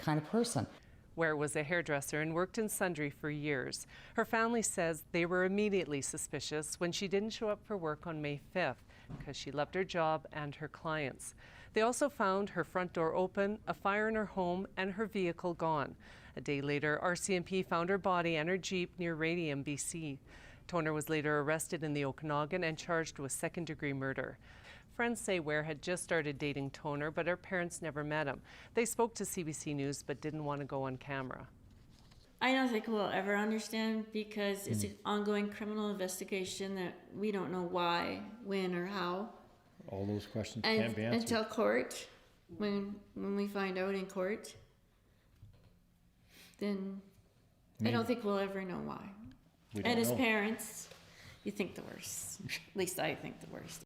kind of person. Ware was a hairdresser and worked in sundry for years. Her family says they were immediately suspicious when she didn't show up for work on May 5th because she loved her job and her clients. They also found her front door open, a fire in her home, and her vehicle gone. A day later, RCMP found her body and her Jeep near Radium, BC. Toner was later arrested in the Okanagan and charged with second-degree murder. Friends say Ware had just started dating Toner, but her parents never met him. They spoke to CBC News but didn't want to go on camera. I don't think we'll ever understand because it's an ongoing criminal investigation that we don't know why, when, or how. All those questions can't be answered. Until court, when we find out in court, then I don't think we'll ever know why. And as parents, you think the worst. At least I think the worst.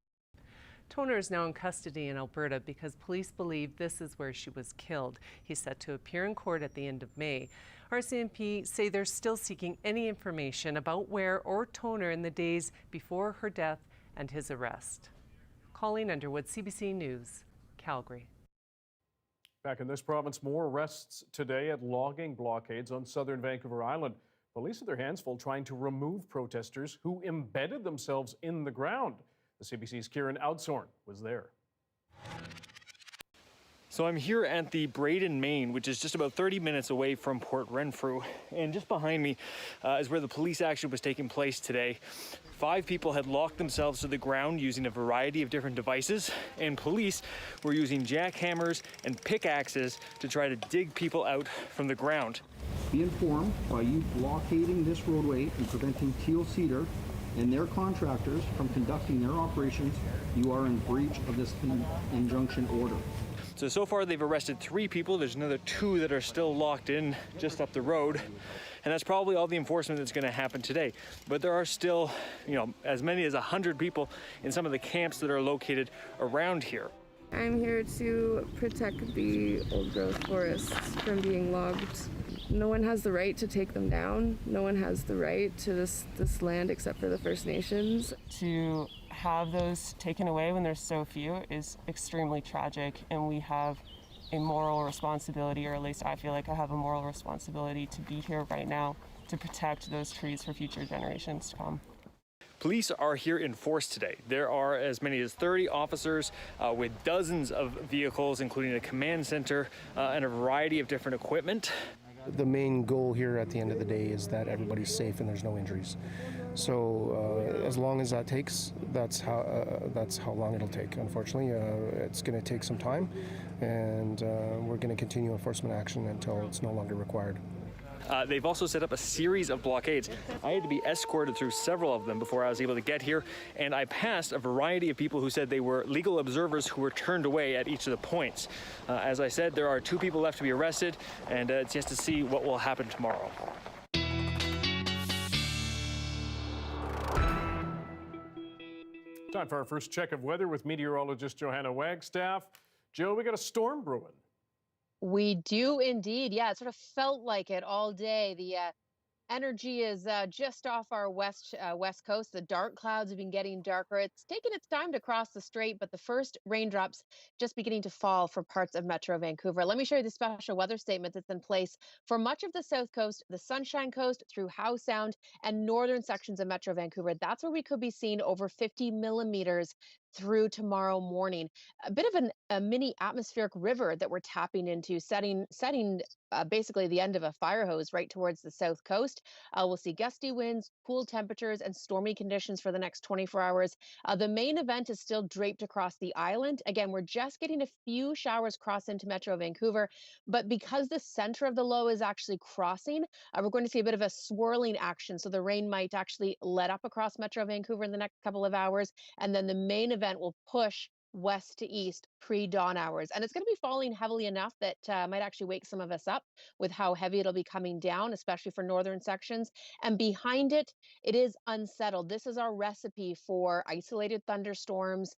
Toner is now in custody in Alberta because police believe this is where she was killed. He's set to appear in court at the end of May. RCMP say they're still seeking any information about Ware or Toner in the days before her death and his arrest. Colleen Underwood, CBC News, Calgary. Back in this province, more arrests today at logging blockades on southern Vancouver Island. Police have their hands full trying to remove protesters who embedded themselves in the ground. The CBC's Kieran Outsorn was there. So I'm here at the Braden, Maine, which is just about 30 minutes away from Port Renfrew. And just behind me is where the police action was taking place today. 5 people had locked themselves to the ground using a variety of different devices, and police were using jackhammers and pickaxes to try to dig people out from the ground. Be informed, by you blockading this roadway and preventing Teal Cedar and their contractors from conducting their operations, you are in breach of this injunction order. So far they've arrested 3 people. There's another 2 that are still locked in just up the road. And that's probably all the enforcement that's going to happen today. But there are still, as many as 100 people in some of the camps that are located around here. I'm here to protect the old growth forests from being logged. No one has the right to take them down. No one has the right to this land except for the First Nations. To have those taken away when there's so few is extremely tragic, and we have a moral responsibility, or at least I feel like I have a moral responsibility to be here right now to protect those trees for future generations to come. Police are here in force today. There are as many as 30 officers with dozens of vehicles, including a command center and a variety of different equipment. The main goal here at the end of the day is that everybody's safe and there's no injuries. So as long as that takes, that's how long it'll take. Unfortunately, it's going to take some time, and we're going to continue enforcement action until it's no longer required. They've also set up a series of blockades. I had to be escorted through several of them before I was able to get here, and I passed a variety of people who said they were legal observers who were turned away at each of the points. As I said, there are 2 people left to be arrested, and it's just to see what will happen tomorrow. Time for our first check of weather with meteorologist Johanna Wagstaffe. Joe, we got a storm brewing. We do indeed. Yeah, it sort of felt like it all day. The energy is just off our west coast. The dark clouds have been getting darker. It's taken its time to cross the strait, but the first raindrops just beginning to fall for parts of Metro Vancouver. Let me show you the special weather statement that's in place for much of the South Coast, the Sunshine Coast, through Howe Sound, and northern sections of Metro Vancouver. That's where we could be seeing over 50 millimeters through tomorrow morning. A bit of a mini atmospheric river that we're tapping into, setting basically the end of a fire hose right towards the south coast. We'll see gusty winds, cool temperatures, and stormy conditions for the next 24 hours. The main event is still draped across the island. Again, we're just getting a few showers cross into Metro Vancouver, but because the center of the low is actually crossing, we're going to see a bit of a swirling action. So the rain might actually let up across Metro Vancouver in the next couple of hours, and then the main event will push west to east pre-dawn hours, and it's going to be falling heavily enough that might actually wake some of us up with how heavy it'll be coming down, especially for northern sections. And behind it, it is unsettled. This is our recipe for isolated thunderstorms,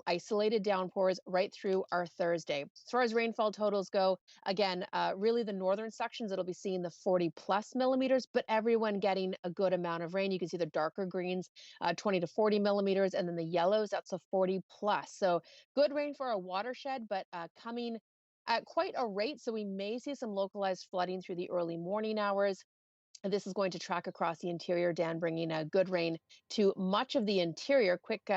isolated downpours right through our Thursday. As far as rainfall totals go, again, really the northern sections, it'll be seeing the 40 plus millimeters, but everyone getting a good amount of rain. You can see the darker greens, 20 to 40 millimeters, and then the yellows, that's a 40 plus. So good rain for our watershed, but coming at quite a rate, so we may see some localized flooding through the early morning hours. And this is going to track across the interior, Dan, bringing good rain to much of the interior. Quick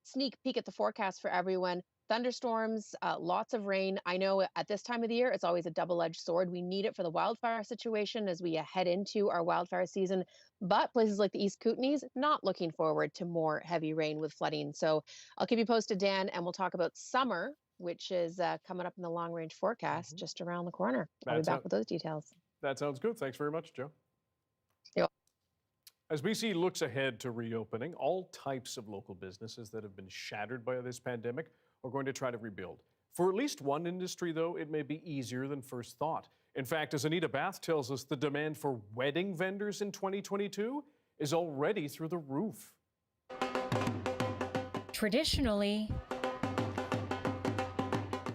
sneak peek at the forecast for everyone. Thunderstorms, lots of rain. I know at this time of the year, it's always a double-edged sword. We need it for the wildfire situation as we head into our wildfire season. But places like the East Kootenays, not looking forward to more heavy rain with flooding. So I'll keep you posted, Dan, and we'll talk about summer, which is coming up in the long-range forecast just around the corner. I'll be back with those details. That sounds good. Thanks very much, Joe. Yep. As BC looks ahead to reopening, all types of local businesses that have been shattered by this pandemic are going to try to rebuild. For at least one industry, though, it may be easier than first thought. In fact, as Anita Bath tells us, the demand for wedding vendors in 2022 is already through the roof. Traditionally,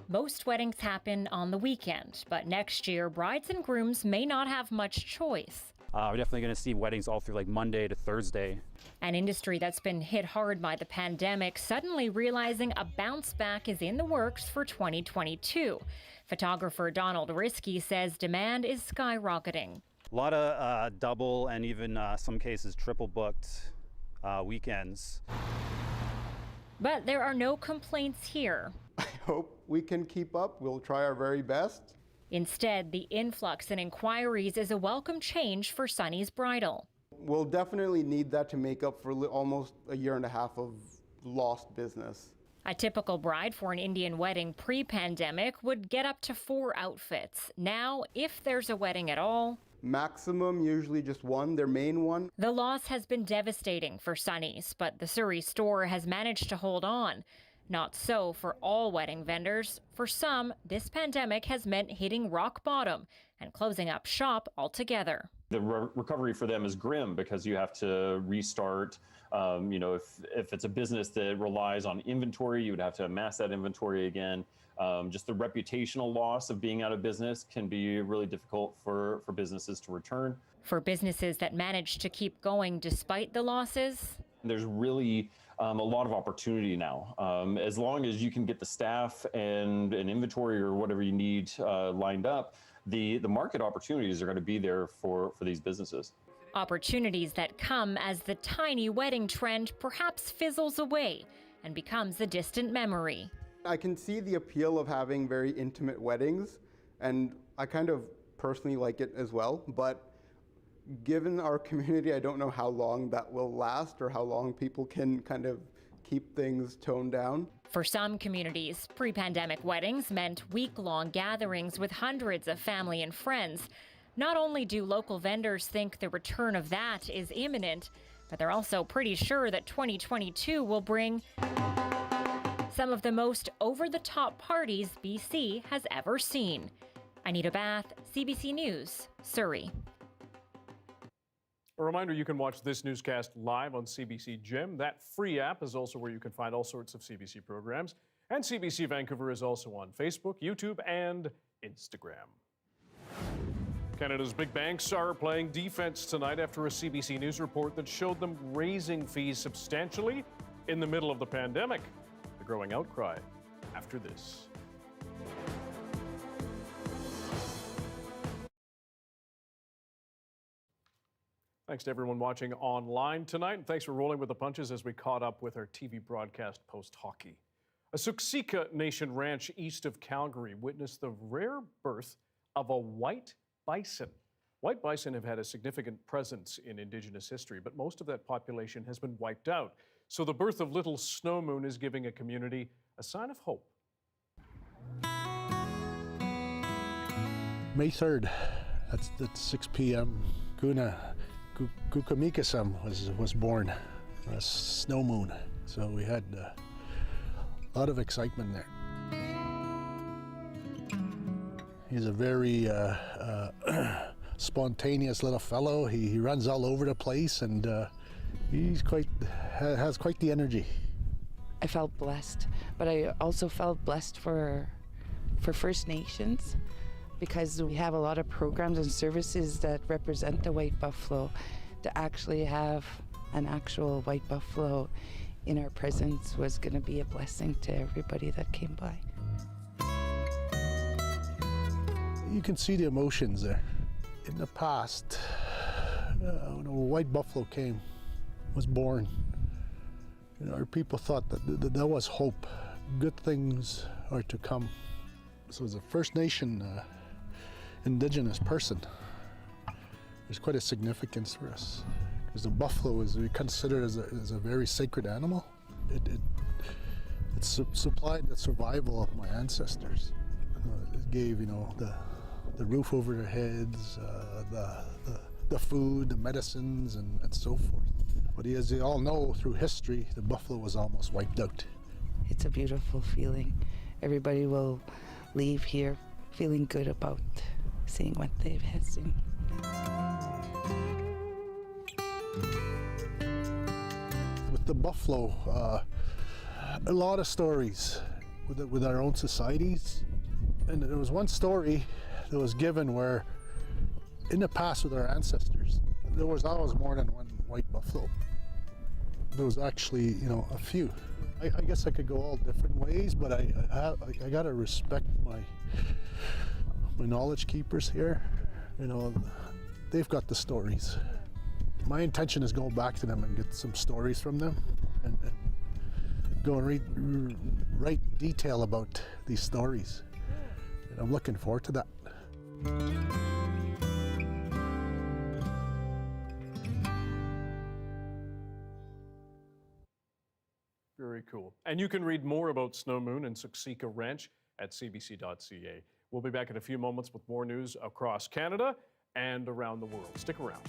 most weddings happen on the weekend, but next year, brides and grooms may not have much choice. We're definitely going to see weddings all through like Monday to Thursday. An industry that's been hit hard by the pandemic suddenly realizing a bounce back is in the works for 2022. Photographer Donald Risky says demand is skyrocketing. A lot of double and even some cases triple booked weekends. But there are no complaints here. I hope we can keep up. We'll try our very best. Instead, the influx in inquiries is a welcome change for Sunny's Bridal. We'll definitely need that to make up for almost a year and a half of lost business. A typical bride for an Indian wedding pre-pandemic would get up to 4 outfits. Now, if there's a wedding at all, maximum usually just one, their main one. The loss has been devastating for Sunny's, but the Surrey store has managed to hold on. Not so for all wedding vendors. For some, this pandemic has meant hitting rock bottom and closing up shop altogether. The recovery for them is grim because you have to restart. If it's a business that relies on inventory, you would have to amass that inventory again. Just the reputational loss of being out of business can be really difficult for businesses to return. For businesses that manage to keep going despite the losses, there's really a lot of opportunity now. As long as you can get the staff and an inventory or whatever you need lined up, the market opportunities are going to be there for these businesses. Opportunities that come as the tiny wedding trend perhaps fizzles away and becomes a distant memory. I can see the appeal of having very intimate weddings, and I kind of personally like it as well, but given our community, I don't know how long that will last or how long people can kind of keep things toned down. For some communities, pre-pandemic weddings meant week-long gatherings with hundreds of family and friends. Not only do local vendors think the return of that is imminent, but they're also pretty sure that 2022 will bring some of the most over-the-top parties BC has ever seen. Anita Bath, CBC News, Surrey. A reminder, you can watch this newscast live on CBC Gem. That free app is also where you can find all sorts of CBC programs. And CBC Vancouver is also on Facebook, YouTube, and Instagram. Canada's big banks are playing defense tonight after a CBC News report that showed them raising fees substantially in the middle of the pandemic. The growing outcry after this. Thanks to everyone watching online tonight, and thanks for rolling with the punches as we caught up with our TV broadcast post-hockey. A Siksika Nation ranch east of Calgary witnessed the rare birth of a white bison. White bison have had a significant presence in Indigenous history, but most of that population has been wiped out. So the birth of Little Snow Moon is giving a community a sign of hope. May 3rd, at 6 p.m., Kukamikasam was born, a snow moon. So we had a lot of excitement there. He's a very spontaneous little fellow. He runs all over the place, and has quite the energy. I felt blessed, but I also felt blessed for First Nations, because we have a lot of programs and services that represent the white buffalo. To actually have an actual white buffalo in our presence was going to be a blessing to everybody that came by. you can see the emotions there. In the past, when a white buffalo was born, our people thought that there was hope. Good things are to come. So as a First Nation Indigenous person, there's quite a significance for us. Because the buffalo is considered as a very sacred animal. It supplied the survival of my ancestors. It gave, the roof over their heads, the food, the medicines, and so forth. But as you all know, through history, the buffalo was almost wiped out. It's a beautiful feeling. Everybody will leave here feeling good about seeing what they've seen. With the buffalo, a lot of stories with our own societies. And there was one story that was given where, in the past with our ancestors, there was always more than one white buffalo. There was actually, a few. I guess I could go all different ways, but I gotta respect my knowledge keepers here. They've got the stories. My intention is go back to them and get some stories from them, and go and write detail about these stories. And I'm looking forward to that. Very cool. And you can read more about Snow Moon and Siksika Ranch at cbc.ca. We'll be back in a few moments with more news across Canada and around the world. Stick around.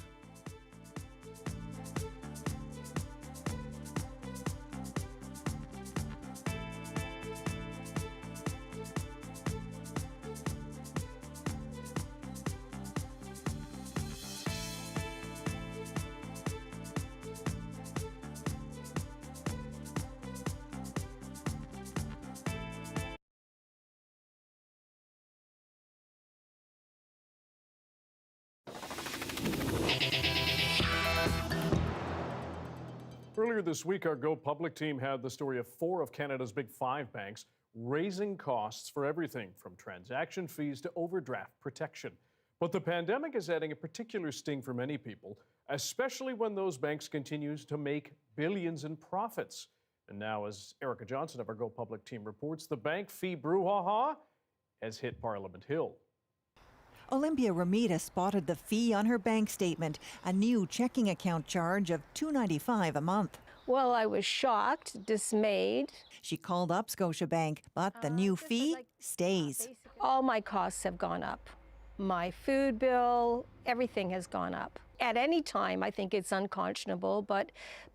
Earlier this week, our Go Public team had the story of 4 of Canada's big 5 banks raising costs for everything from transaction fees to overdraft protection. But the pandemic is adding a particular sting for many people, especially when those banks continue to make billions in profits. And now, as Erica Johnson of our Go Public team reports, the bank fee brouhaha has hit Parliament Hill. Olympia Ramita spotted the fee on her bank statement, a new checking account charge of $2.95 a month. Well, I was shocked, dismayed. She called up Scotiabank, but the new fee stays. All my costs have gone up. My food bill, everything has gone up. At any time, I think it's unconscionable, but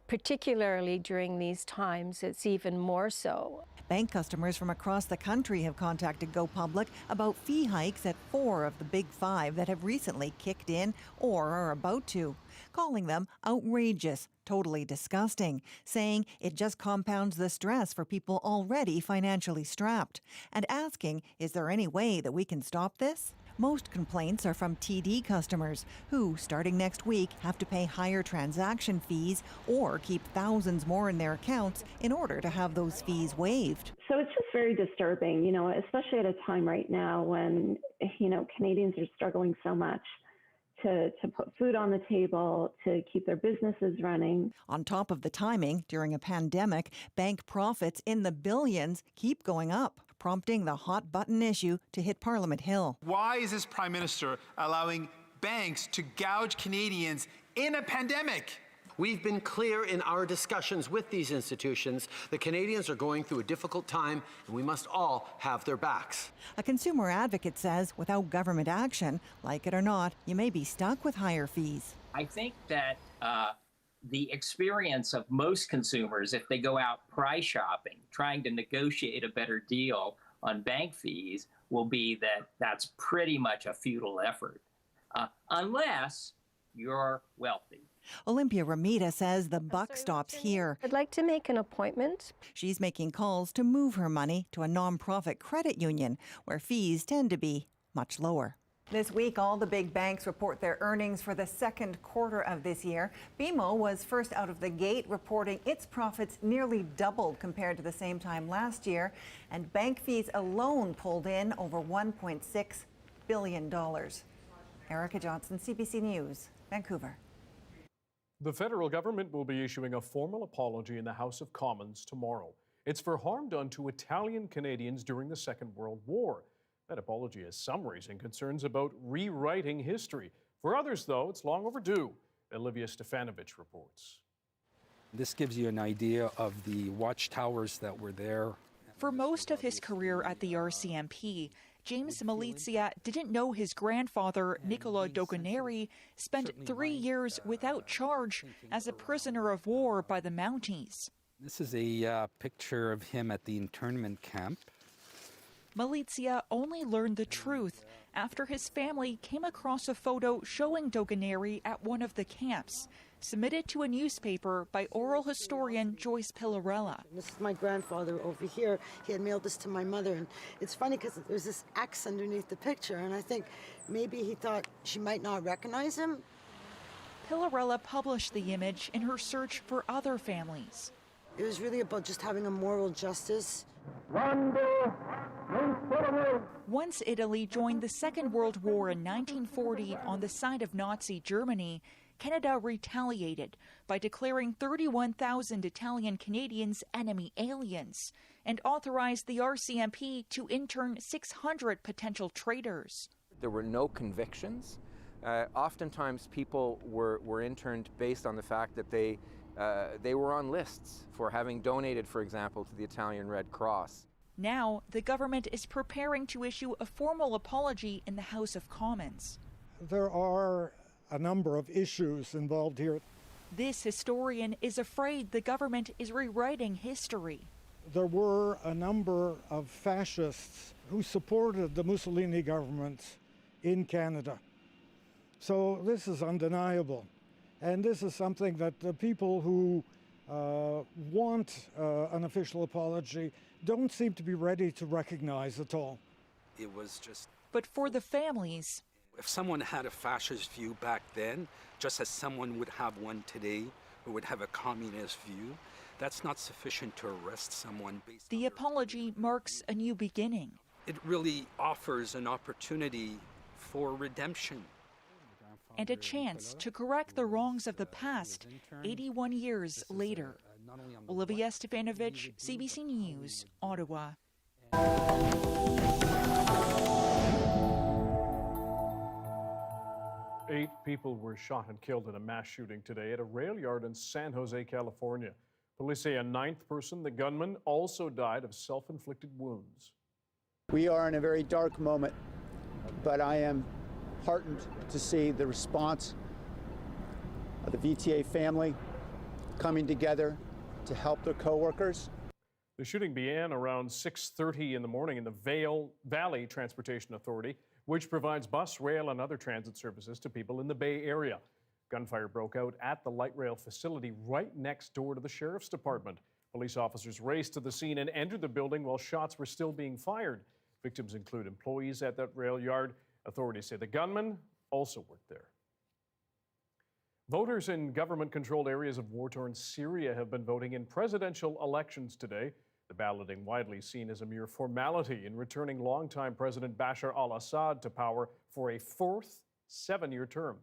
particularly during these times, it's even more so. Bank customers from across the country have contacted Go Public about fee hikes at 4 of the big 5 that have recently kicked in or are about to, calling them outrageous, totally disgusting, saying it just compounds the stress for people already financially strapped, and asking, is there any way that we can stop this? Most complaints are from TD customers who, starting next week, have to pay higher transaction fees or keep thousands more in their accounts in order to have those fees waived. So it's just very disturbing, especially at a time right now when, Canadians are struggling so much to put food on the table, to keep their businesses running. On top of the timing, during a pandemic, bank profits in the billions keep going up, prompting the hot button issue to hit Parliament Hill. Why is this Prime Minister allowing banks to gouge Canadians in a pandemic? We've been clear in our discussions with these institutions that Canadians are going through a difficult time and we must all have their backs. A consumer advocate says without government action, like it or not, you may be stuck with higher fees. I think that the experience of most consumers, if they go out price shopping, trying to negotiate a better deal on bank fees, will be that that's pretty much a futile effort, unless you're wealthy. Olympia Ramita says the buck stops here. I'd like to make an appointment. She's making calls to move her money to a nonprofit credit union where fees tend to be much lower. This week, all the big banks report their earnings for the second quarter of this year. BMO was first out of the gate, reporting its profits nearly doubled compared to the same time last year, and bank fees alone pulled in over $1.6 billion. Erica Johnson, CBC News, Vancouver. The federal government will be issuing a formal apology in the House of Commons tomorrow. It's for harm done to Italian Canadians during the Second World War. That apology has some raising concerns about rewriting history. For others, though, it's long overdue. Olivia Stefanovich reports. This gives you an idea of the watchtowers that were there. For most of his career at the RCMP, James Malizia didn't know his grandfather, Nicola Dogoneri, spent 3 years without charge as a prisoner of war by the Mounties. This is a picture of him at the internment camp. Malizia only learned the truth after his family came across a photo showing Dogoneri at one of the camps, submitted to a newspaper by oral historian Joyce Pillarella. This is my grandfather over here. He had mailed this to my mother, and it's funny because there's this X underneath the picture, and I think maybe he thought she might not recognize him. Pillarella published the image in her search for other families. It was really about just having a moral justice. Once Italy joined the Second World War in 1940 on the side of Nazi Germany, Canada retaliated by declaring 31,000 Italian Canadians enemy aliens and authorized the RCMP to intern 600 potential traitors. There were no convictions. Oftentimes people were interned based on the fact that they were on lists for having donated, for example, to the Italian Red Cross. Now, the government is preparing to issue a formal apology in the House of Commons. There are a number of issues involved here. This historian is afraid the government is rewriting history. There were a number of fascists who supported the Mussolini government in Canada. So this is undeniable. And this is something that the people who want an official apology don't seem to be ready to recognize at all. It was just... But for the families... If someone had a fascist view back then, just as someone would have one today, or would have a communist view, that's not sufficient to arrest someone based The apology marks a new beginning. It really offers an opportunity for redemption. And a chance to correct the wrongs of the past 81 years later. Olivia Stefanovich, CBC News, Ottawa. 8 people were shot and killed in a mass shooting today at a rail yard in San Jose, California. Police say a 9th person, the gunman, also died of self-inflicted wounds. We are in a very dark moment, but I am heartened to see the response of the VTA family coming together to help their coworkers. The shooting began around 6:30 in the morning in the Valley Transportation Authority, which provides bus, rail, and other transit services to people in the Bay Area. Gunfire broke out at the light rail facility right next door to the Sheriff's Department. Police officers raced to the scene and entered the building while shots were still being fired. Victims include employees at that rail yard. Authorities say the gunman also worked there. Voters in government-controlled areas of war-torn Syria have been voting in presidential elections today. The balloting widely seen as a mere formality in returning longtime President Bashar al-Assad to power for a 4th 7-year term.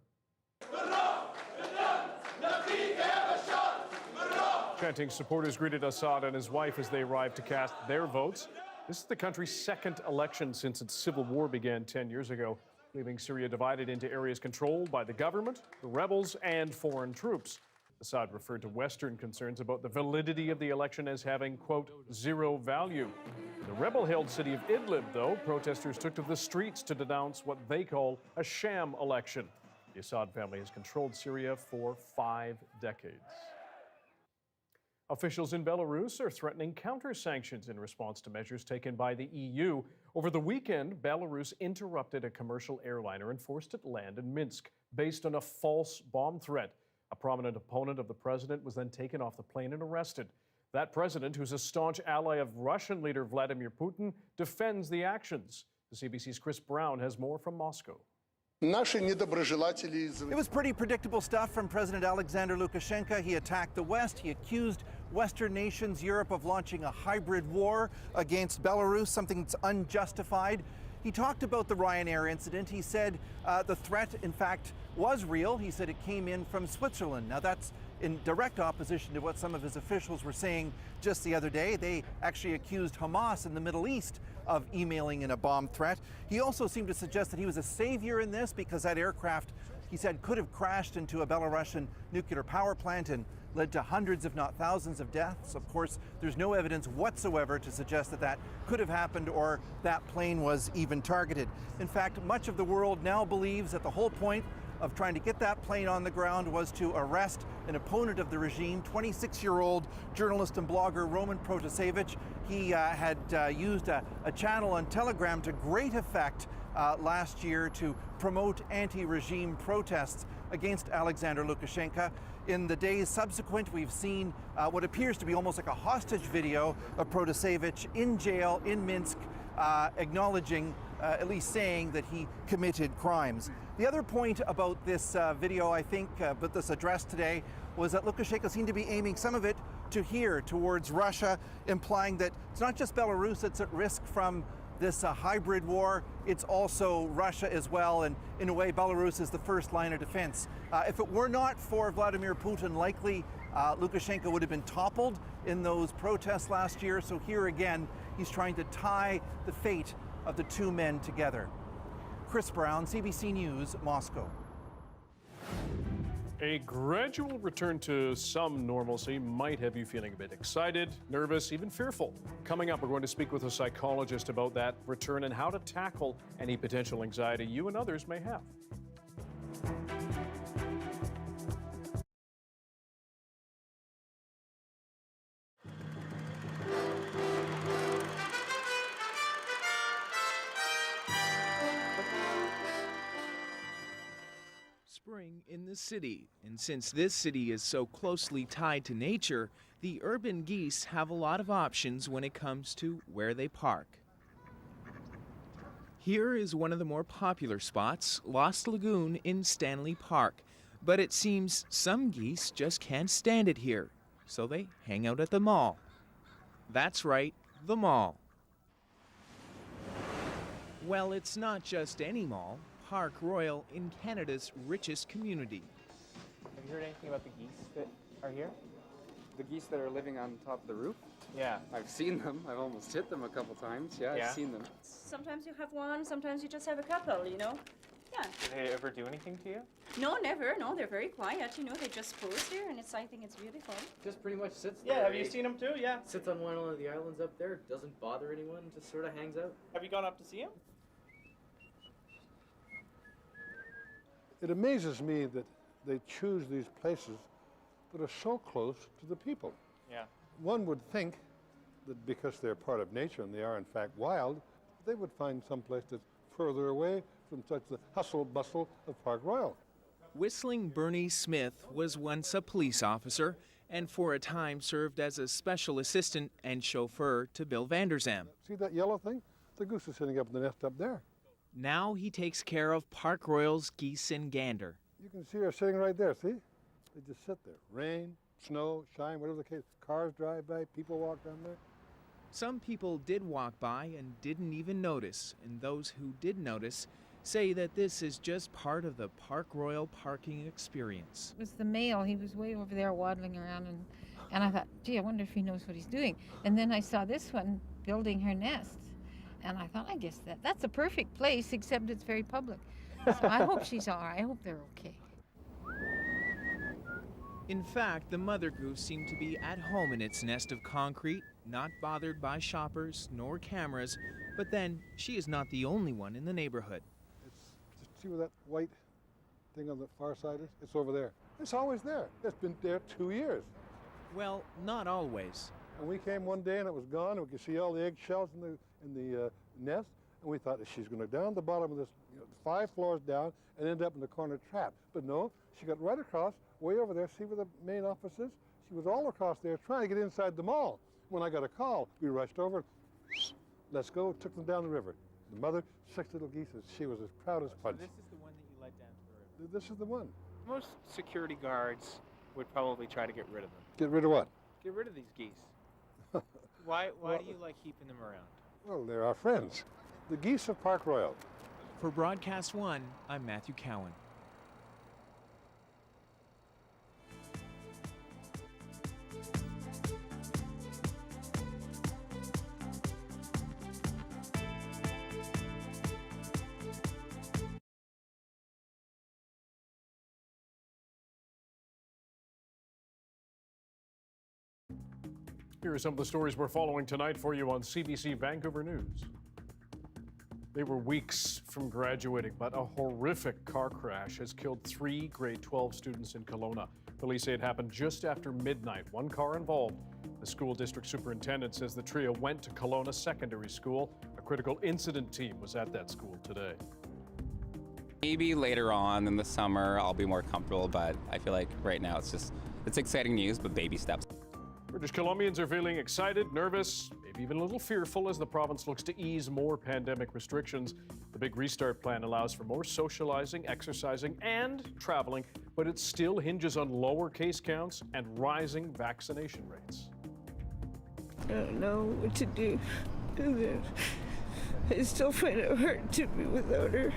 Chanting supporters greeted Assad and his wife as they arrived to cast their votes. This is the country's 2nd election since its civil war began 10 years ago, leaving Syria divided into areas controlled by the government, the rebels, and foreign troops. Assad referred to Western concerns about the validity of the election as having, quote, zero value. In the rebel-held city of Idlib, though, protesters took to the streets to denounce what they call a sham election. The Assad family has controlled Syria for 5 decades. Officials in Belarus are threatening counter-sanctions in response to measures taken by the EU. Over the weekend, Belarus interrupted a commercial airliner and forced it to land in Minsk based on a false bomb threat. A prominent opponent of the president was then taken off the plane and arrested. That president, who's a staunch ally of Russian leader Vladimir Putin, defends the actions. The CBC's Chris Brown has more from Moscow. It was pretty predictable stuff from President Alexander Lukashenko. He attacked the West. He accused Western nations, Europe, of launching a hybrid war against Belarus, something that's unjustified. He talked about the Ryanair incident. He said the threat, in fact, was real. He said it came in from Switzerland. Now, that's in direct opposition to what some of his officials were saying just the other day. They actually accused Hamas in the Middle East of emailing in a bomb threat. He also seemed to suggest that he was a savior in this because that aircraft, he said, could have crashed into a Belarusian nuclear power plant and led to hundreds, if not thousands, of deaths. Of course, there's no evidence whatsoever to suggest that that could have happened or that plane was even targeted. In fact, much of the world now believes that the whole point of trying to get that plane on the ground was to arrest an opponent of the regime, 26-year-old journalist and blogger Roman Protasevich. He had used a channel on Telegram to great effect last year to promote anti-regime protests against Alexander Lukashenko. In the days subsequent, we've seen what appears to be almost like a hostage video of Protasevich in jail in Minsk, acknowledging, at least saying, that he committed crimes. The other point about this video, I think, but this address today, was that Lukashenko seemed to be aiming some of it to here, towards Russia, implying that it's not just Belarus that's at risk from this hybrid war, it's also Russia as well, and in a way Belarus is the first line of defense. If it were not for Vladimir Putin, likely Lukashenko would have been toppled in those protests last year, so here again he's trying to tie the fate of the two men together. Chris Brown, CBC News, Moscow. A gradual return to some normalcy might have you feeling a bit excited, nervous, even fearful. Coming up, we're going to speak with a psychologist about that return and how to tackle any potential anxiety you and others may have. Spring in the city, and since this city is so closely tied to nature, the urban geese have a lot of options when it comes to where they park. Here is one of the more popular spots, Lost Lagoon in Stanley Park, but it seems some geese just can't stand it here, so they hang out at the mall. That's right, the mall. Well, it's not just any mall. Park Royal in Canada's richest community. Have you heard anything about the geese that are here? The geese that are living on top of the roof? Yeah. I've seen them. I've almost hit them a couple times. Yeah, I've seen them. Sometimes you have one, sometimes you just have a couple, you know? Yeah. Do they ever do anything to you? No, never. No, they're very quiet, you know. They just pose there, and I think it's beautiful. Just pretty much sits there. Yeah, have you seen them too? Yeah. Sits on one of the islands up there, doesn't bother anyone, just sort of hangs out. Have you gone up to see him? It amazes me that they choose these places that are so close to the people. Yeah. One would think that because they're part of nature and they are in fact wild, they would find some place that's further away from such the hustle bustle of Park Royal. Whistling Bernie Smith was once a police officer and for a time served as a special assistant and chauffeur to Bill Vanderzam. See that yellow thing? The goose is sitting up in the nest up there. Now he takes care of Park Royal's geese and gander. You can see her sitting right there, see? They just sit there. Rain, snow, shine, whatever the case. Cars drive by, people walk down there. Some people did walk by and didn't even notice, and those who did notice say that this is just part of the Park Royal parking experience. It was the male. He was way over there waddling around, and I thought, gee, I wonder if he knows what he's doing. And then I saw this one building her nest. And I thought, I guess that's a perfect place, except it's very public. So I hope she's all right. I hope they're okay. In fact, the mother goose seemed to be at home in its nest of concrete, not bothered by shoppers nor cameras. But then, she is not the only one in the neighborhood. See where that white thing on the far side is? It's over there. It's always there. It's been there 2 years. Well, not always. And we came one day and it was gone, and we could see all the eggshells in the nest, and we thought that she's going to down the bottom of this, 5 floors down, and end up in the corner trap. But no, she got right across, way over there. See where the main office is? She was all across there trying to get inside the mall. When I got a call, we rushed over. Let's go. Took them down the river. The mother, 6 little geese. She was as proud as punch. So this is the one that you let down to the river? This is the one. Most security guards would probably try to get rid of them. Get rid of what? Get rid of these geese. Why do you like keeping them around? Well, they're our friends. The geese of Park Royal. For Broadcast One, I'm Matthew Cowan. Here are some of the stories we're following tonight for you on CBC Vancouver News. They were weeks from graduating, but a horrific car crash has killed 3 grade 12 students in Kelowna. Police say it happened just after midnight. One car involved. The school district superintendent says the trio went to Kelowna Secondary School. A critical incident team was at that school today. Maybe later on in the summer I'll be more comfortable, but I feel like right now it's exciting news, but baby steps. British Columbians are feeling excited, nervous, maybe even a little fearful as the province looks to ease more pandemic restrictions. The big restart plan allows for more socializing, exercising, and traveling, but it still hinges on lower case counts and rising vaccination rates. I don't know what to do. I still find it hard to be without her.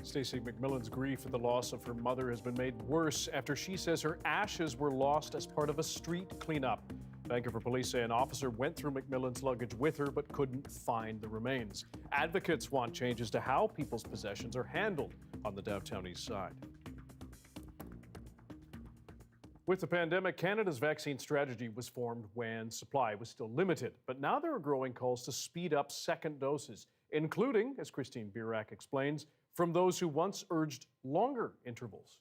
Stacey McMillan's grief at the loss of her mother has been made worse after she says her ashes were lost as part of a street cleanup. Vancouver police say an officer went through McMillan's luggage with her but couldn't find the remains. Advocates want changes to how people's possessions are handled on the downtown east side. With the pandemic, Canada's vaccine strategy was formed when supply was still limited. But now there are growing calls to speed up second doses, including, as Christine Burritt explains, from those who once urged longer intervals.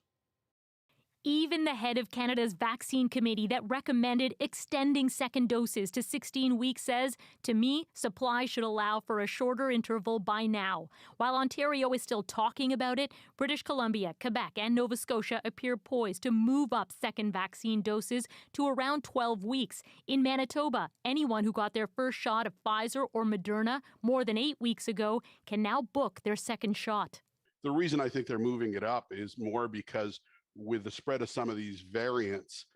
Even the head of Canada's vaccine committee that recommended extending second doses to 16 weeks says, to me, supply should allow for a shorter interval by now. While Ontario is still talking about it, British Columbia, Quebec, and Nova Scotia appear poised to move up second vaccine doses to around 12 weeks. In Manitoba, anyone who got their first shot of Pfizer or Moderna more than 8 weeks ago can now book their second shot. The reason I think they're moving it up is more because with the spread of some of these variants,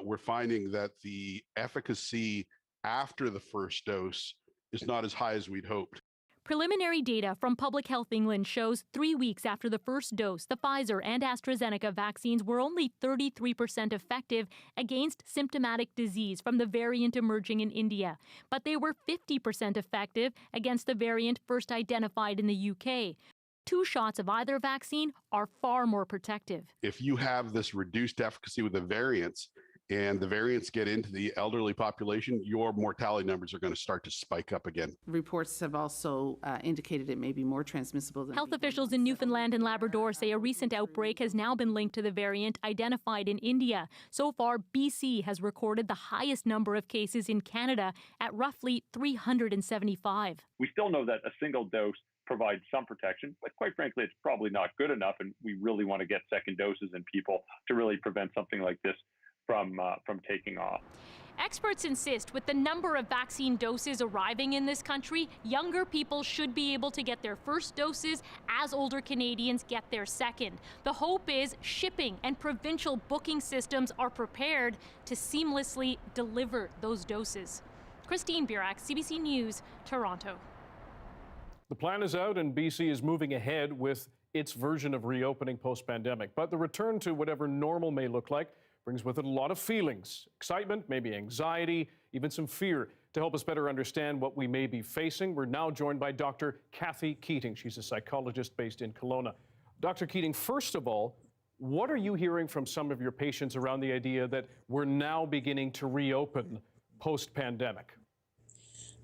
we're finding that the efficacy after the first dose is not as high as we'd hoped. Preliminary data from Public Health England shows 3 weeks after the first dose, the Pfizer and AstraZeneca vaccines were only 33% effective against symptomatic disease from the variant emerging in India. But they were 50% effective against the variant first identified in the UK. 2 shots of either vaccine are far more protective. If you have this reduced efficacy with the variants and the variants get into the elderly population, your mortality numbers are going to start to spike up again. Reports have also indicated it may be more transmissible than health officials in Newfoundland and Labrador say a recent outbreak has now been linked to the variant identified in India. So far, BC has recorded the highest number of cases in Canada at roughly 375. We still know that a single dose provides some protection, but quite frankly, it's probably not good enough, and we really want to get second doses in people to really prevent something like this from taking off. Experts insist with the number of vaccine doses arriving in this country, younger people should be able to get their first doses as older Canadians get their second. The hope is shipping and provincial booking systems are prepared to seamlessly deliver those doses. Christine Burritt, CBC News, Toronto. The plan is out and BC is moving ahead with its version of reopening post-pandemic. But the return to whatever normal may look like brings with it a lot of feelings, excitement, maybe anxiety, even some fear. To help us better understand what we may be facing, we're now joined by Dr. Kathy Keating. She's a psychologist based in Kelowna. Dr. Keating, first of all, what are you hearing from some of your patients around the idea that we're now beginning to reopen post-pandemic?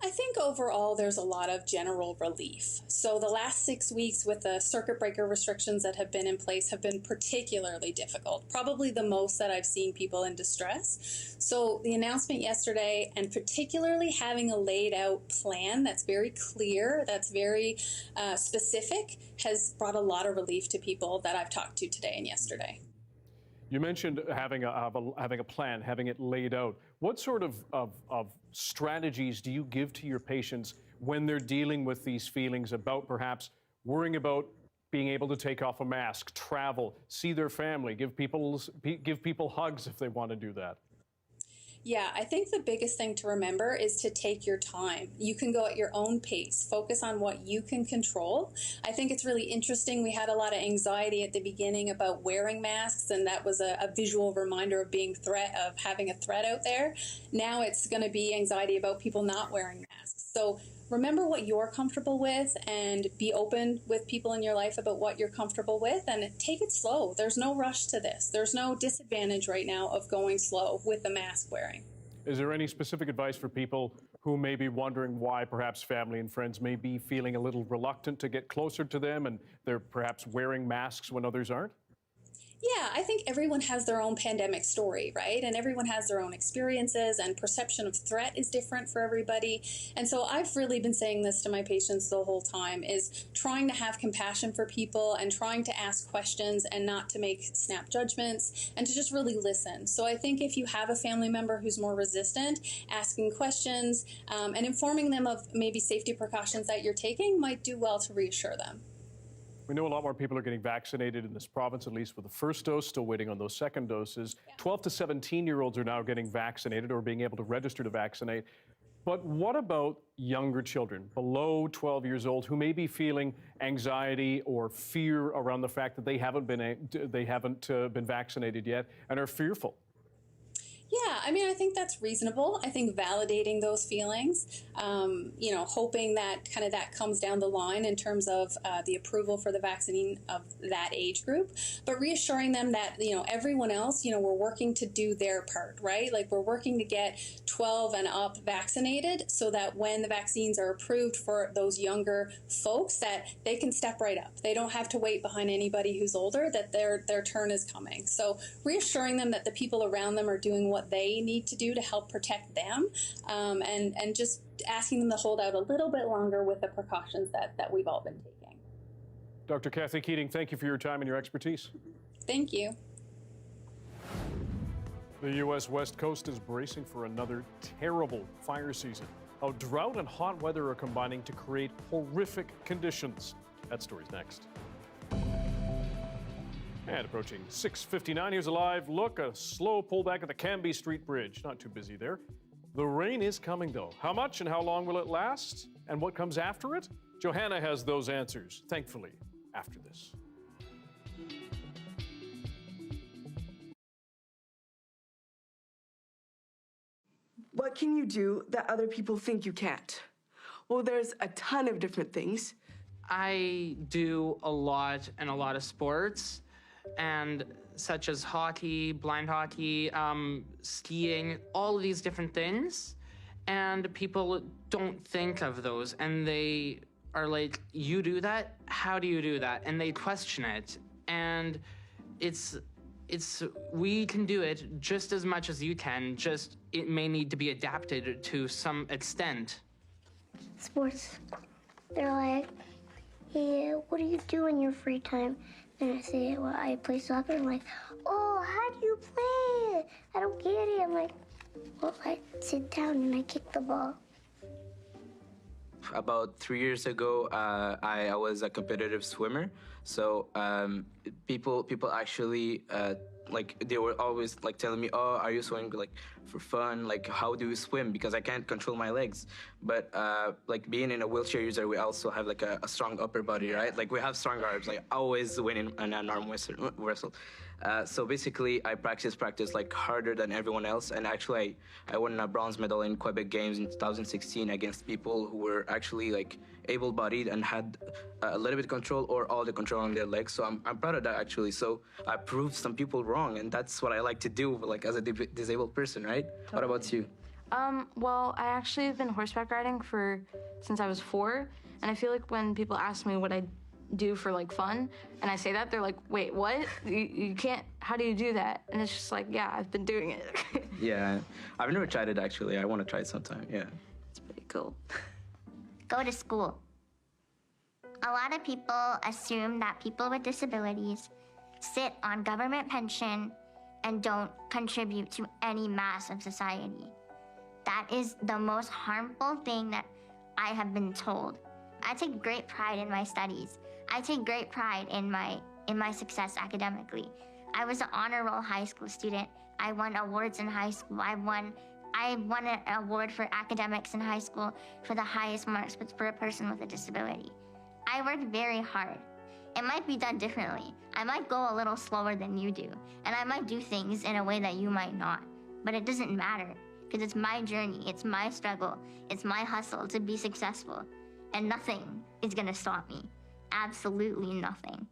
I think overall there's a lot of general relief. So the last 6 weeks with the circuit breaker restrictions that have been in place have been particularly difficult, probably the most that I've seen people in distress. So the announcement yesterday, and particularly having a laid out plan that's very clear, that's very specific, has brought a lot of relief to people that I've talked to today and yesterday. You mentioned having a plan, having it laid out. What sort of strategies do you give to your patients when they're dealing with these feelings about perhaps worrying about being able to take off a mask, travel, see their family, give people hugs if they want to do that? Yeah, I think the biggest thing to remember is to take your time. You can go at your own pace, focus on what you can control. I think it's really interesting. We had a lot of anxiety at the beginning about wearing masks, and that was a visual reminder of having a threat out there. Now it's going to be anxiety about people not wearing masks. So remember what you're comfortable with and be open with people in your life about what you're comfortable with, and take it slow. There's no rush to this. There's no disadvantage right now of going slow with the mask wearing. Is there any specific advice for people who may be wondering why perhaps family and friends may be feeling a little reluctant to get closer to them and they're perhaps wearing masks when others aren't? Yeah, I think everyone has their own pandemic story, right? And everyone has their own experiences, and perception of threat is different for everybody. And so I've really been saying this to my patients the whole time, is trying to have compassion for people and trying to ask questions and not to make snap judgments and to just really listen. So I think if you have a family member who's more resistant, asking questions and informing them of maybe safety precautions that you're taking might do well to reassure them. We know a lot more people are getting vaccinated in this province, at least with the first dose, still waiting on those second doses. 12 to 17-year-olds are now getting vaccinated or being able to register to vaccinate. But what about younger children below 12 years old who may be feeling anxiety or fear around the fact that they haven't been vaccinated yet and are fearful? Yeah, I mean, I think that's reasonable. I think validating those feelings, hoping that that comes down the line in terms of the approval for the vaccine of that age group, but reassuring them that, everyone else, we're working to do their part, right? Like, we're working to get 12 and up vaccinated so that when the vaccines are approved for those younger folks, that they can step right up. They don't have to wait behind anybody who's older, that their turn is coming. So reassuring them that the people around them are doing what they need to do to help protect them, and just asking them to hold out a little bit longer with the precautions that we've all been taking. Dr. Kathy Keating, thank you for your time and your expertise. Thank you. The U.S. West Coast is bracing for another terrible fire season. How drought and hot weather are combining to create horrific conditions. That story's next. And approaching 6:59, here's a live look, a slow pullback at the Cambie Street Bridge. Not too busy there. The rain is coming, though. How much and how long will it last? And what comes after it? Johanna has those answers, thankfully, after this. What can you do that other people think you can't? Well, there's a ton of different things. I do a lot of sports, and such as hockey, blind hockey, skiing, all of these different things. And people don't think of those, and they are like, you do that? How do you do that? And they question it. And we can do it just as much as you can, just it may need to be adapted to some extent. Sports. They're like, hey, what do you do in your free time? And I say, well, I play soccer. I'm like, oh, how do you play it? I don't get it. I'm like, well, I sit down and I kick the ball. About 3 years ago, I was a competitive swimmer. So people actually they were always telling me, oh, are you swimming for fun? How do you swim? Because I can't control my legs. But being in a wheelchair user, we also have a strong upper body, right? We have strong arms. I always win in an arm wrestle. So basically, I practice harder than everyone else. And actually, I won a bronze medal in Quebec Games in 2016 against people who were actually able-bodied and had a little bit of control or all the control on their legs. So I'm proud of that, actually. So I proved some people wrong, and that's what I like to do as a disabled person, right? Totally. What about you? Well, I actually have been horseback riding since I was 4, and I feel like when people ask me what I do for fun, and I say that, they're like, wait, what? You can't, how do you do that? And it's just yeah, I've been doing it. Yeah, I've never tried it, actually. I want to try it sometime, yeah. It's pretty cool. Go to school. A lot of people assume that people with disabilities sit on government pension and don't contribute to any mass of society. That is the most harmful thing that I have been told. I take great pride in my studies. I take great pride in my success academically. I was an honor roll high school student. I won awards in high school. I won I won an award for academics in high school for the highest marks for a person with a disability. I work very hard. It might be done differently. I might go a little slower than you do, and I might do things in a way that you might not. But it doesn't matter, because it's my journey, it's my struggle, it's my hustle to be successful, and nothing is gonna stop me. Absolutely nothing.